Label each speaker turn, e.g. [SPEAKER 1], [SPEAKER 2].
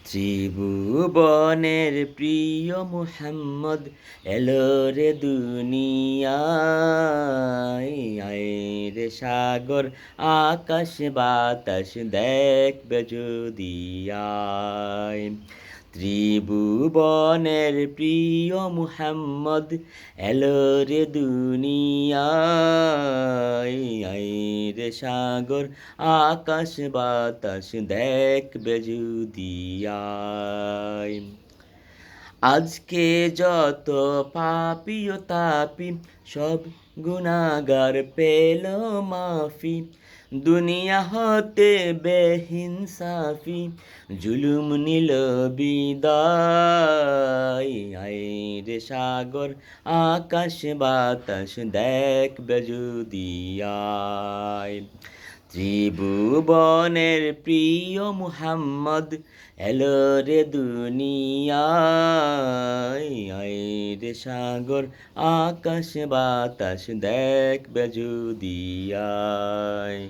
[SPEAKER 1] ত্রিভুবনের প্রিয় মুহাম্মদ এলো রে দুনিয়ায়। আয় রে সাগর আকাশ বাতাস দেখবে যদি আয়। ত্রিভুবনের প্রিয় মুহাম্মদ এলো রে দুনিয়ায়। আয় রে সাগর আকাশ বাতাস দেখবে যদি আয়। আজকে যত পাপী ও তাপী সব গুনাহগার পেল মাফি। দুনিয়া হতে বেহিনসাফি জুলুম নিল বিদায়। আয় রে সাগর আকাশ বাতাস দেখবে যদি আয়। ত্রিভুবনের প্রিয় মুহাম্মদ এলো রে দুনিয়ায়। আয় রে সাগর আকাশ বাতাস দেখবে যদি আয়।